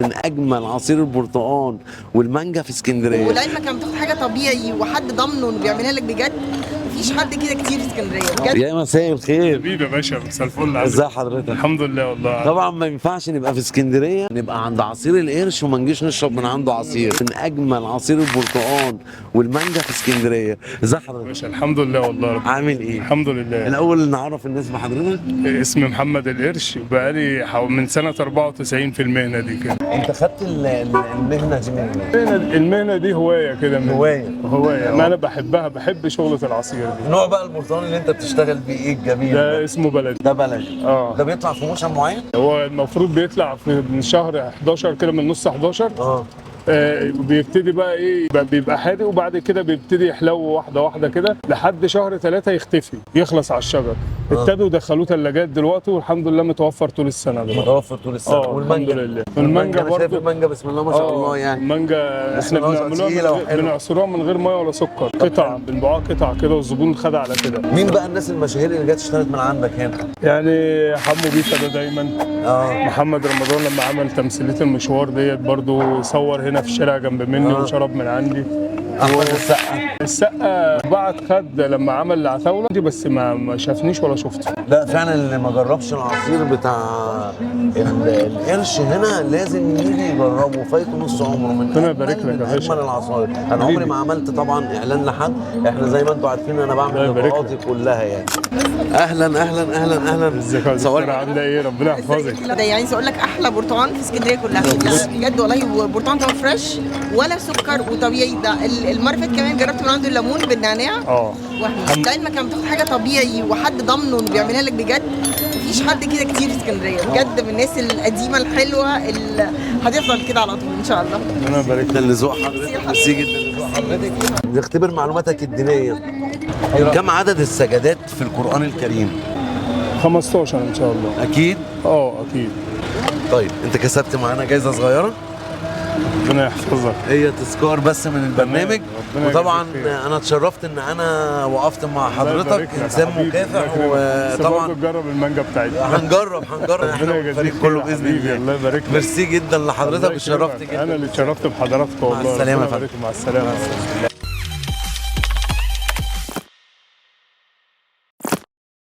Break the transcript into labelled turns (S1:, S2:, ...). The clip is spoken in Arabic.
S1: من اجمل عصير البرتقال والمانجا في اسكندريه.
S2: ولعلمك لما تاخد حاجه طبيعي وحد ضامنه انه بيعملها لك بجد، مفيش حد كده كتير في اسكندريه بجد.
S1: يا مساء الخير.
S3: حبيبي يا باشا، مساء الفل.
S1: ازي حضرتك؟
S3: الحمد لله والله.
S1: طبعا ما ينفعش نبقى في اسكندريه نبقى عند عصير القرش وما نجيش نشرب من عنده عصير من اجمل عصير البرتقال والمانجا في اسكندريه. ازي حضرتك؟
S3: باشا الحمد لله والله.
S1: عامل ايه؟
S3: الحمد لله.
S1: الاول نعرف الناس بحضرتك.
S3: اسمي محمد القرش، بقالي من سنة 94 في المهنة دي كده.
S1: انت خدت المهنه دي من
S3: المهنة دي هواية كده
S1: هواية.
S3: ما أنا بحبها، بحب شغلة العصير دي.
S1: نوع بقى البرتقال اللي انت بتشتغل بيه ايه الجميل
S3: ده اسمه بلدي.
S1: ده بلدي. ده بيطلع في موسم معين؟
S3: هو المفروض بيطلع من شهر 11 كده، من نص 11. بيبتدي بقى ايه، بيبقى حادق، وبعد كده بيبتدي يحلو واحده واحده كده لحد شهر 3 يختفي، يخلص على الشجر. ابتدوا يدخلوه ثلاجات دلوقتي، والحمد لله متوفر طول السنه دلوقتي.
S1: متوفر طول السنه.
S3: والمانجا الحمد لله. والمانجا
S1: برضه
S3: برضه
S1: المانجا بسم الله ما شاء الله يعني.
S3: المانجا احنا بنعملوها بنعصروها من غير ميه ولا سكر، قطع بنبيعوها قطع كده، والزبون خد على كده.
S1: مين بقى الناس المشاهير اللي جت اشترت من عندك هنا؟
S3: يعني حمو بيكا ده دايما. محمد رمضان لما عمل تمثيليه المشوار ديت برضه صور هنا في الشارع جنب مني وشرب من عندي.
S1: احمد
S3: السقا بعت خد لما عمل العتاوله دي، بس ما شافنيش ولا شفته.
S1: لا فعلا اللي ما جربش العصير بتاع القرش هنا لازم يجي يجربه، فايته نص عمره. من
S3: ربنا يبارك لك يا باشا.
S1: اجمل العصاير. انا عمري ما عملت طبعا اعلان لحد، احنا زي ما انتم عارفين انا بعمل لقاءاتي كلها يعني. اهلا اهلا اهلا اهلا.
S3: ازيك يا دكتور، عامله ايه؟ ربنا يحفظك.
S2: ده يعني عايز اقول لك احلى برتقال في اسكندريه كلها بجد والله. برتقال طبعا فريش ولا سكر وطبيعي. ده المره اللي فاتت كمان جربت من عنده الليمون بالنعناع. وهمي لعلمك لما تاخد حاجه طبيعي وحد ضامنه انه بيعملها لك بجد، مفيش حد كده كتير في اسكندريه بجد. من الناس القديمه الحلوه اللي هتفضل كده على طول ان شاء الله.
S3: ربنا يبارك لك.
S1: لذوق حضرتك. ميرسي جدا لذوق حضرتك. نختبر معلوماتك الدينيه. كم عدد السجدات في القرآن الكريم؟
S3: 15 ان شاء الله.
S1: اكيد؟
S3: اكيد.
S1: طيب انت كسبت معانا جايزه صغيره،
S3: ربنا يحفظك.
S1: هي تذكار بس من البرنامج. وطبعا انا اتشرفت ان انا وقفت مع حضرتك، انسان مكافح. وطبعا
S3: نجرب المانجا بتاعتنا.
S1: هنجرب احنا الفريق كله باذن الله.
S3: الله يبارك لك.
S1: ميرسي جدا لحضرتك وشرفت جدا.
S3: انا اللي اتشرفت بحضراتكم والله.
S1: مع السلامه يا فندم.
S3: مع السلامه.